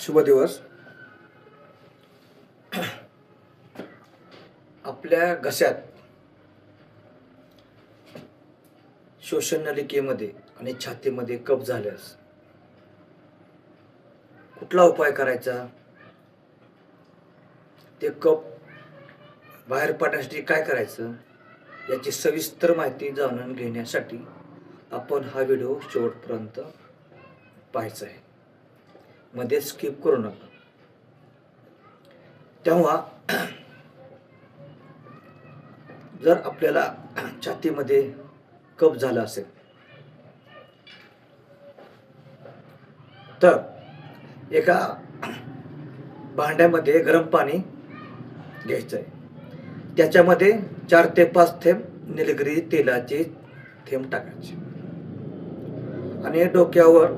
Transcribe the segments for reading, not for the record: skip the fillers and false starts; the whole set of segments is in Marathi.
शुभ दिवस. आपल्या घशात श्वसननलिकेमध्ये आणि छातीमध्ये कफ झाल्यास कुठला उपाय करायचा, ते कफ बाहेर पडण्यासाठी काय करायचं, याची सविस्तर माहिती जाणून घेण्यासाठी आपण हा व्हिडिओ शेवटपर्यंत पाहायचा आहे. मध्ये स्किप करू नका. तेव्हा जर आपल्याला छातीमध्ये कफ झाला असेल तर एका भांड्यामध्ये गरम पाणी घ्यायचं आहे. त्याच्यामध्ये 4 ते 5 थेंब निलगिरी तेलाचे थेंब टाकायचे आणि डोक्यावर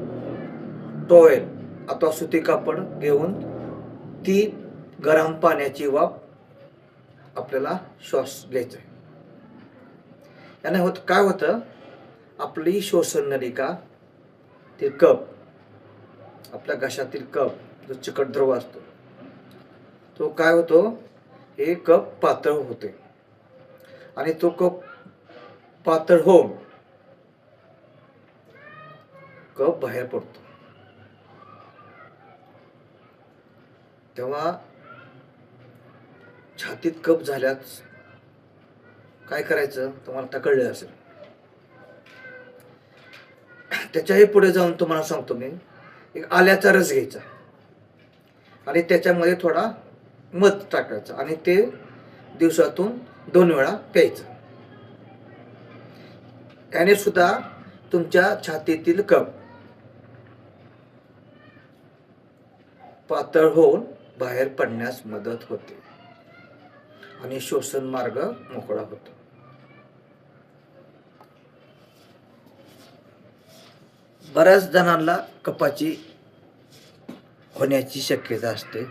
टॉवेल अथवा सुती कापड घेऊन ती गरम पाण्याची वाफ आपल्याला श्वास घ्यायचा आहे. याने काय होतं, आपली श्वसन नलिका ते कफ, आपल्या घशातील कफ जो चिकट द्रव असतो तो काय होतो, हे कफ पातळ होते आणि तो कफ पातळ होऊन कफ बाहेर पडतो. तेव्हा छातीत कफ झाल्यास काय करायचं तुम्हाला आता कळलं असेल. त्याच्याही पुढे जाऊन तुम्हाला सांगतो मी. एक आल्याचा रस घ्यायचा आणि त्याच्यामध्ये थोडा मध टाकायचा आणि ते दिवसातून 2 वेळा प्यायचं. त्याने सुद्धा तुमच्या छातीतील कफ पातळ होऊन बाहेर पडण्यास मदत होते आणि श्वसन मार्ग मोकळा होतो. बऱ्याच जणांना कफाची होण्याची शक्यता असते,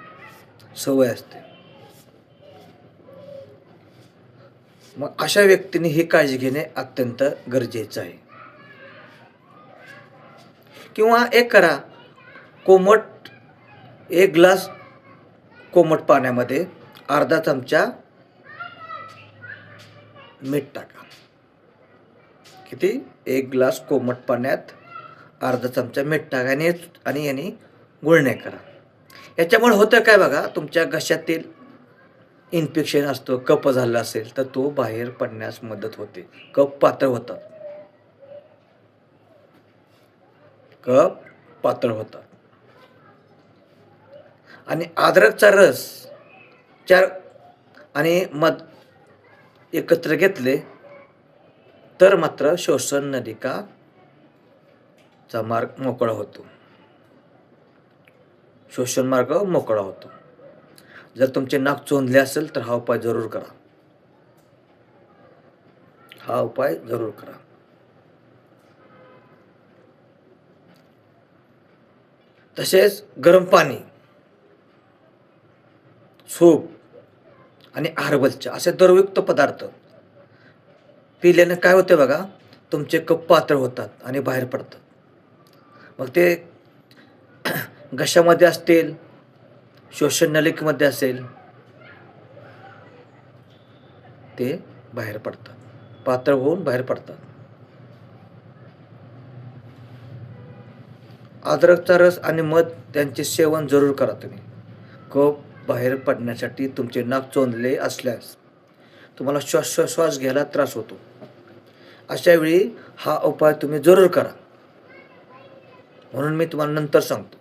सवय असते. मग अशा व्यक्तीने ही काळजी घेणे अत्यंत गरजेचं आहे. किंवा एक करा, एक ग्लास कोमट पाण्यामध्ये अर्धा चमचा मीठ टाका. किती? 1 ग्लास कोमट पाण्यात अर्धा चमचा मीठ टाका आणि याने गुळण्या करा. याच्यामुळे होतं काय बघा, तुमच्या घशातील इन्फेक्शन असतो, कफ झाला असेल तर तो बाहेर पडण्यास मदत होते. कफ पातळ होतात, आणि अद्रकचा रस 4 आणि मध एकत्र घेतले तर मात्र श्वसन नलिकाचा मार्ग मोकळा होतो. श्वसन मार्ग मोकळा होतो. जर तुमचे नाक चोंदले असेल तर हा उपाय जरूर करा. तसेच गरम पाणी, सूप आणि हर्बलच्या असे द्रवयुक्त पदार्थ पिल्याने काय होते बघा, तुमचे कफ पातळ होतात आणि बाहेर पडतात. मग ते घशामध्ये असतील, श्वसन नलिकेमध्ये असेल, ते बाहेर पडतात, पातळ होऊन बाहेर पडतात. अद्रकचा रस आणि मध त्यांचे सेवन जरूर करा तुम्ही. कफ बाहेर पडण्यासाठी तुमचे नाक चोंदले असल्यास तुम्हाला श्वास घ्यायला त्रास होतो, अशा वेळी हा उपाय तुम्ही जरूर करा. म्हणून मी तुम्हाला नंतर सांगतो.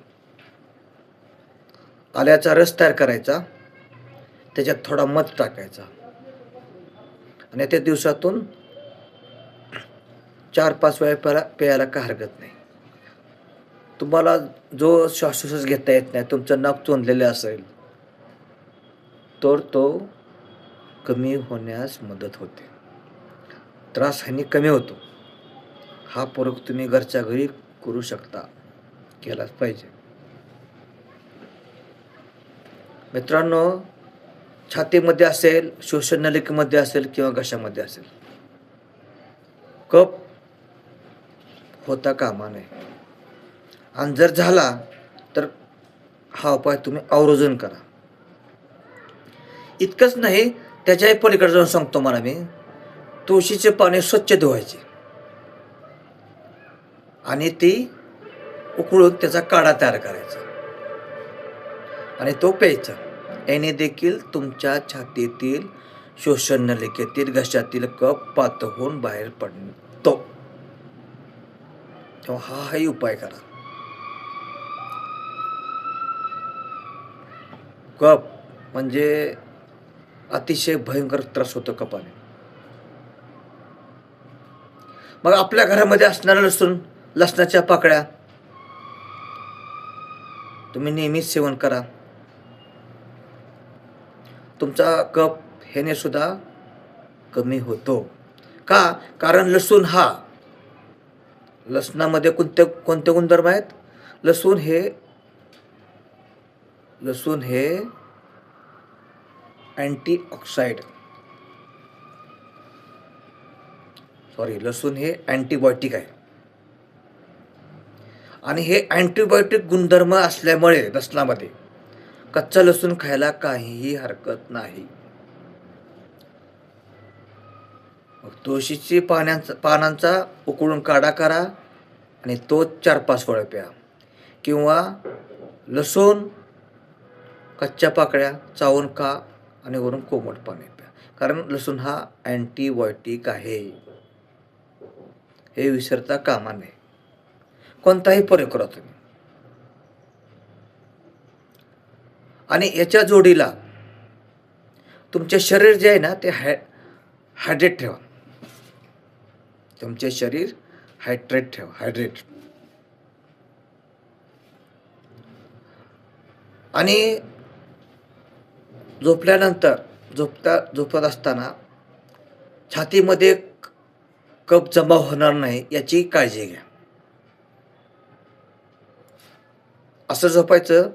आल्याचा रस तयार करायचा, त्याच्यात थोडा मध टाकायचा आणि ते दिवसातून 4-5 वेळा प्यायला काय हरकत नाही. तुम्हाला जो श्वासोच्छ्वास घेता येत नाही, तुमचं नाक चोंदलेलं असेल तर तो कमी होण्यास मदत होते. त्रास ह्याने कमी होतो. हा प्रयोग तुम्ही घरच्या घरी करू शकता, केलाच पाहिजे. मित्रांनो, छातीमध्ये असेल, श्वसन नलिकेमध्ये असेल किंवा घशामध्ये असेल, कफ होता कामा नये. आणि जर झाला तर हा उपाय तुम्ही आवर्जून करा. इतकंच नाही, त्याच्याही पलीकडे जाऊन सांगतो मला मी, तुळशीचे पाने स्वच्छ धुवायचे आणि ती उकळून त्याचा काढा तयार करायचा आणि तो प्यायचा. याने देखील तुमच्या छातीतील श्वसन नलिकेतील घशातील कफ पातळ होऊन बाहेर पडतो. तेव्हा हाही उपाय करा. कफ म्हणजे अतिशय भयंकर त्रास होतो कफाने. मग आपल्या घरामध्ये असणारा लसणाच्या पाकळ्या तुम्ही नेहमीच सेवन करा. तुमचा कफ ह्याने सुद्धा कमी होतो. का? कारण लसणामध्ये कोणते गुणधर्म आहेत? लसूण हे लसूण हे अँटीबायोटिक आहे आणि हे अँटीबायोटिक गुणधर्म असल्यामुळे लसणामध्ये कच्चा लसूण खायला काहीही हरकत नाही. तुळशीची पानांचा उकळून काढा करा आणि तो 4-5 वेळा प्या. किंवा लसूण कच्च्या पाकळ्या चावून खा आणि वरून कोमट पाणी प्या. कारण लसूण हा अँटीबायोटिक आहे, हे विसरता कामा नये. कोणताही प्रयोग करा तुम्ही. आणि याच्या जोडीला तुमचे शरीर जे आहे ना ते हायड्रेट ठेवा. तुमचे शरीर हायड्रेट ठेवा. आणि झोपल्यानंतर झोपत असताना छातीमध्ये कफ जमा होणार नाही याची काळजी घ्या. असं झोपायचं,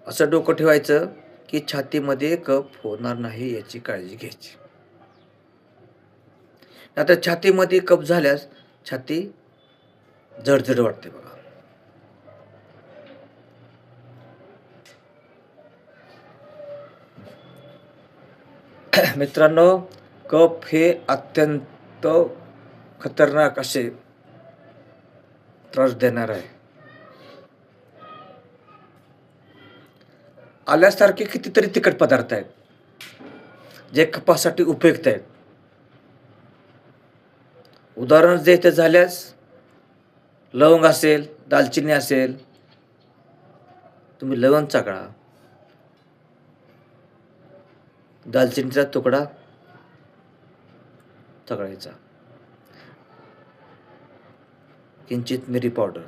असं डोकं ठेवायचं की छातीमध्ये कफ होणार नाही याची काळजी घ्यायची. आता छातीमध्ये कफ झाल्यास छाती जडजड वाटते बघा. मित्रांनो, कफ हे अत्यंत खतरनाक असे त्रास देणार आहे. आल्यासारखे कितीतरी तिखट पदार्थ आहेत जे कफासाठी उपयुक्त आहेत. उदाहरण द्यायचं झाल्यास लवंग असेल, दालचिनी असेल, तुम्ही लवंग चागळा, दालचिनीचा तुकडा चागळायचा, किंचित मिरी पावडर.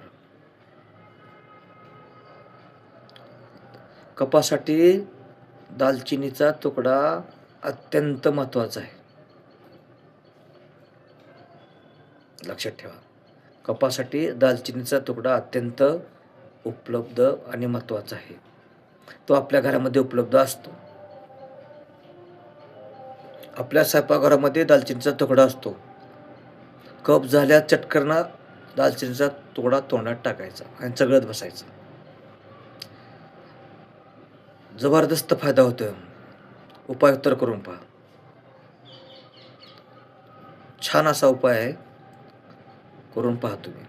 कफासाठी दालचिनीचा तुकडा अत्यंत महत्त्वाचा आहे, लक्षात ठेवा. कफासाठी दालचिनीचा तुकडा अत्यंत उपलब्ध आणि महत्त्वाचा आहे. तो आपल्या घरामध्ये उपलब्ध असतो. आपल्या स्वयंपाकघरामध्ये दालचिनीचा तुकडा असतो. कफ झाल्यास चटकन दालचिनीचा तुकडा तोंडात टाकायचा आणि चगळत बसायचं. जबरदस्त फायदा होतो. उपाय उत्तर करून पहा. छान असा उपाय आहे, करून पहा तुम्ही.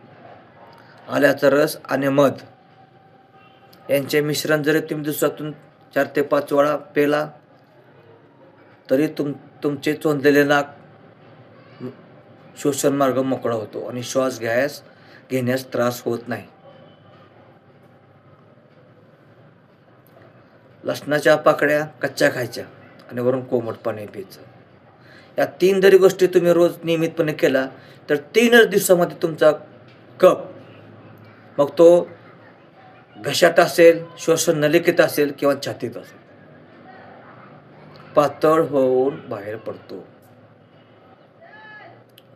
आल्याचा रस आणि मध यांचे मिश्रण जरी तुम्ही दिवसातून 4 ते 5 वेळा पेला तरी तुमचे चोंदलेले नाक श्वसन मार्ग मोकळा होतो आणि श्वास घेण्यास त्रास होत नाही. लसणाच्या पाकळ्या कच्च्या खायच्या आणि वरून कोमट पाणी प्यायचं. या 3 जरी गोष्टी तुम्ही रोज नियमितपणे केला तर 3च दिवसामध्ये तुमचा कफ, मग तो घशात असेल, श्वसन नलिकेत असेल किंवा छातीत असेल, पातळ होऊन बाहेर पडतो.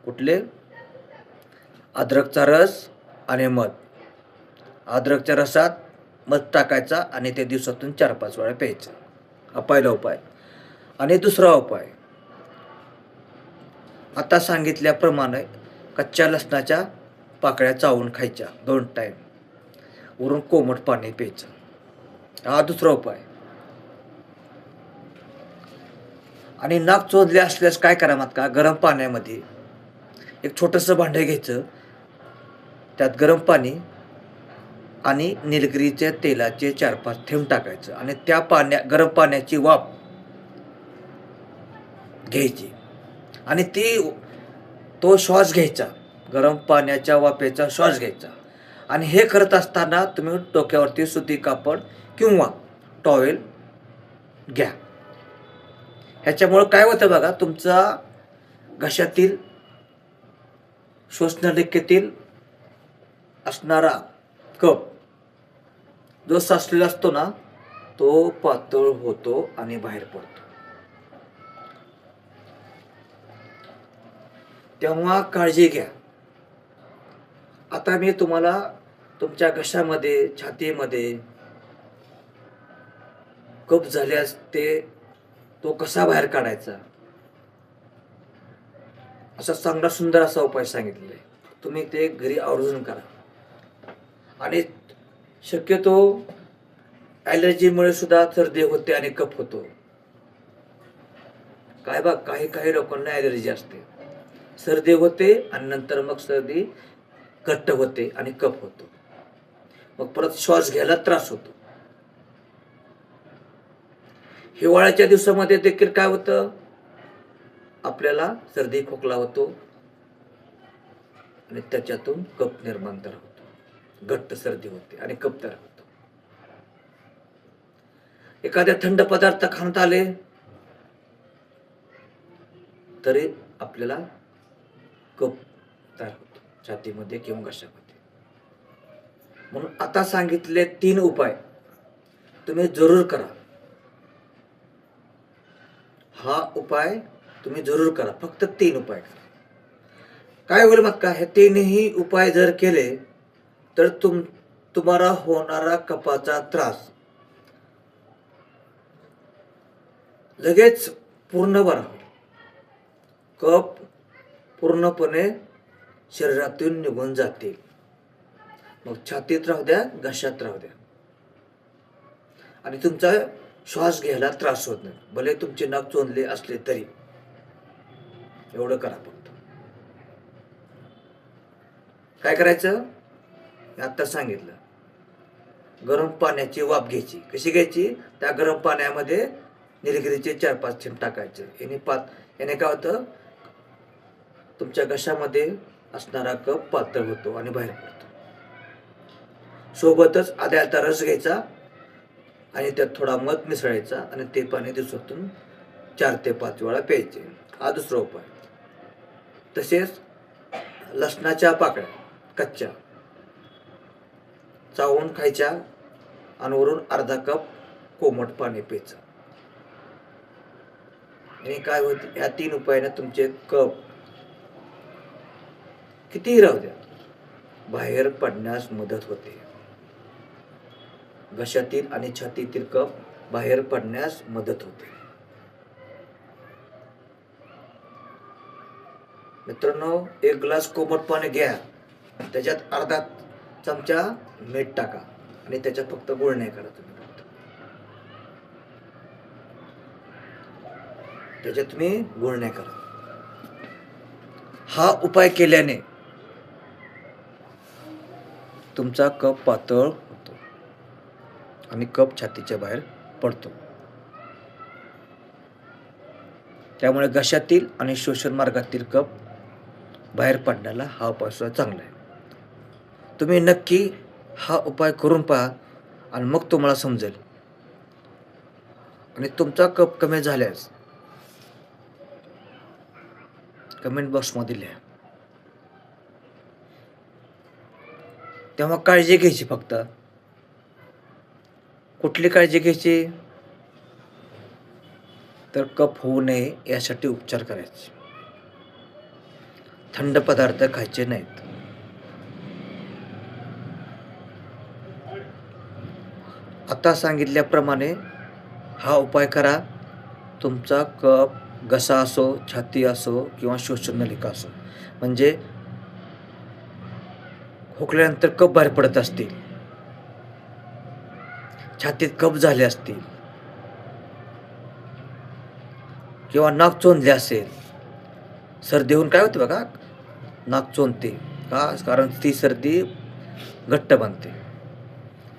कुठले? अद्रकचा रस आणि मध. अद्रकच्या रसात मध टाकायचा आणि ते दिवसातून 4-5 वेळा प्यायचं. हा पहिला उपाय. आणि दुसरा उपाय, आता सांगितल्याप्रमाणे कच्च्या लसणाच्या पाकळ्या चावून खायच्या 2 टाईम. वरून कोमट पाणी प्यायचं. हा दुसरा उपाय. आणि नाक चोंदले असल्यास काय करा मात का, गरम पाण्यामध्ये एक छोटंसं भांडं घ्यायचं, त्यात गरम पाणी आणि निलगिरीच्या तेलाचे 4-5 थेंब टाकायचं आणि त्या गरम पाण्याची वाफ घ्यायची आणि तो श्वास घ्यायचा, गरम पाण्याच्या वाफेचा श्वास घ्यायचा. आणि हे करत असताना तुम्ही डोक्यावरती सुती कापड किंवा टॉवेल घ्या. ह्याच्यामुळं काय होतं बघा, तुमचा घशातील श्वसनलिकेतील असणारा कफ जो साचलेला असतो ना, तो पातळ होतो आणि बाहेर पडतो. तेव्हा काळजी घ्या. आता मी तुम्हाला तुमच्या घशामध्ये, छातीमध्ये कफ झाल्यास तो कसा बाहेर काढायचा असा चांगला सुंदर असा उपाय सांगितलेला आहे. तुम्ही ते घरी आवर्जून करा. आणि शक्यतो ॲलर्जीमुळे सुद्धा सर्दी होते आणि कफ होतो. काय बघ, काही लोकांना ॲलर्जी असते, सर्दी होते आणि नंतर मग सर्दी घट्ट होते आणि कफ होतो, मग परत श्वास घ्यायला त्रास होतो. हिवाळ्याच्या दिवसामध्ये देखील काय होतं, आपल्याला सर्दी खोकला होतो आणि त्याच्यातून कफ निर्माण तयार होतो, घट्ट सर्दी होते आणि कफ तयार होतो. एखाद्या थंड पदार्थ खाण्यात आले तरी आपल्याला कफ तयार होतो छातीमध्ये किंवा घशामध्ये. म्हणून आता सांगितले 3 उपाय तुम्ही जरूर करा. हा उपाय तुम्ही जरूर करा, फक्त 3 उपाय करा. काय होईल मग का, हे 3ही उपाय जर केले तर तुम्हाला होणारा कफाचा त्रास लगेच पूर्ण बरा होईल. कफ पूर्णपणे शरीरातून निघून जातील. मग छातीत राहू द्या, घशात राहू द्या, आणि तुमचा श्वास घ्यायला त्रास होत नाही, भले तुमचे नाक चोंदले असले तरी. एवढं करा फक्त. काय करायचं, आता सांगितलं. गरम पाण्याची वाफ घ्यायची. कशी घ्यायची, त्या गरम पाण्यामध्ये निलगिरीचे 4-5 थेंब टाकायचे. याने काय होतं, तुमच्या घशामध्ये असणारा कफ पातळ होतो आणि बाहेर पडतो. सोबतच आद्याचा रस घ्यायचा आणि त्यात थोडा मध मिसळायचा आणि ते पाणी दिवसातून 4 ते 5 वेळा प्यायचे. हा दुसरा उपाय. तसेच लसणाच्या पाकळ्या कच्च्या चावून खायच्या आणि वरून अर्धा कप कोमट पाणी प्यायचं. आणि काय होते, या 3 उपायाने तुमचे कफ कितीही राहू द्या, बाहेर पडण्यास मदत होते. घशातील आणि छातीतील कफ बाहेर पडण्यास मदत होते. मित्रांनो, 1 ग्लास कोमट पाणी घ्या, त्याच्यात अर्धा चमचा मीठ टाका आणि त्याच्यात फक्त गुळण्या करा. तुम्ही गुळण्या करा. हा उपाय केल्याने तुमचा कफ पातळ होतो आणि कफ छातीच्या बाहेर पडतो. त्यामुळे घशातील आणि श्वसन मार्गातील कफ बाहेर पडण्याला हा उपाय सुद्धा चांगला आहे. तुम्ही नक्की हा उपाय करून पहा आणि मग तुम्हाला समजेल. आणि तुमचा कफ कमी झाल्यास कमेंट बॉक्समध्ये लिहा. तेव्हा काळजी घ्यायची. फक्त कुठली काळजी घ्यायची, तर कफ होऊ नये यासाठी उपचार करायचे. थंड पदार्थ खायचे नाहीत. आता सांगितल्याप्रमाणे हा उपाय करा. तुमचा कफ घसा असो, छाती असो किंवा श्वसननलिका असो, म्हणजे खोकल्यानंतर कफ बाहेर पडत असतील छातीत कफ झाले असतील किंवा नाक चोंदले असेल, सर्दी होऊन काय होते बघा, नाक चोंदते का, कारण ती सर्दी घट्ट बनते,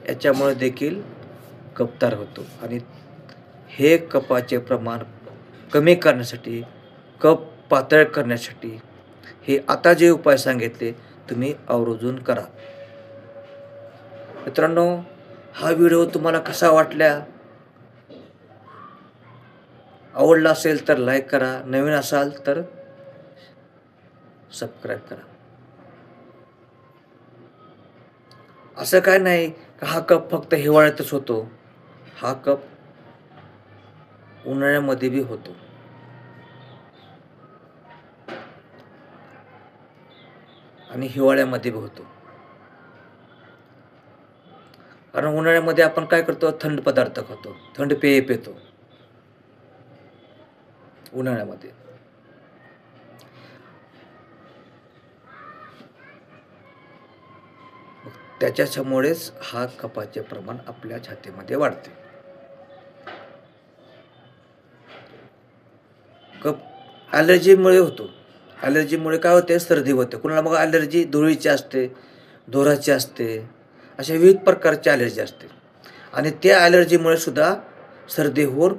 याच्यामुळे देखील कफ तयार होतो. आणि हे कफाचे प्रमाण कमी करण्यासाठी, कफ पातळ करण्यासाठी हे आता जे उपाय सांगितले तुम्ही आवर्जून करा. मित्रांनो, हा व्हिडिओ तुम्हाला कसा वाटला, आवडला असेल तर लाईक करा, नवीन असाल तर सबस्क्राईब करा. असं काय नाही का हा कप फक्त हिवाळ्यातच होतो, हा कप उन्हाळ्यामध्ये बी होतो. आणि हिवाळ्यामध्ये बी होतो. कारण उन्हाळ्यामध्ये आपण काय करतो, थंड पदार्थ खातो, थंड पेय पितो उन्हाळ्यामध्ये. त्याच्यामुळेच हा कफाचे प्रमाण आपल्या छातीमध्ये वाढते. कफ ॲलर्जीमुळे होतो. ॲलर्जीमुळे काय होते, सर्दी होते. कुणाला मग ॲलर्जी धुळीची असते, धुराची असते, अशा विविध प्रकारची ॲलर्जी असते. आणि त्या ॲलर्जीमुळे सुद्धा सर्दी होऊन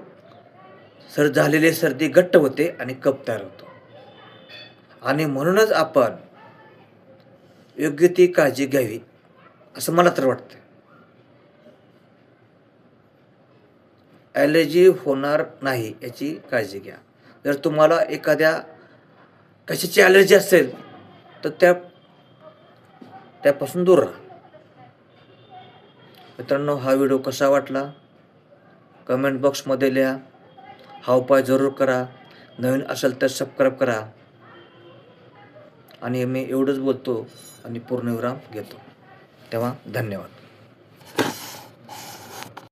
झालेली सर्दी घट्ट होते आणि कफ तयार होतो. आणि म्हणूनच आपण योग्य ती काळजी घ्यावी असं मला तर वाटतं. ॲलर्जी होणार नाही याची काळजी घ्या. जर तुम्हाला एखाद्या कशाची ॲलर्जी असेल तर त्यापासून दूर राहा. मित्रांनो, हा व्हिडिओ कसा वाटला कमेंट बॉक्समध्ये लिहा. हा उपाय जरूर करा. नवीन असेल तर सबस्क्राईब करा. आणि मी एवढंच बोलतो आणि पूर्णविराम घेतो. तेव्हा धन्यवाद.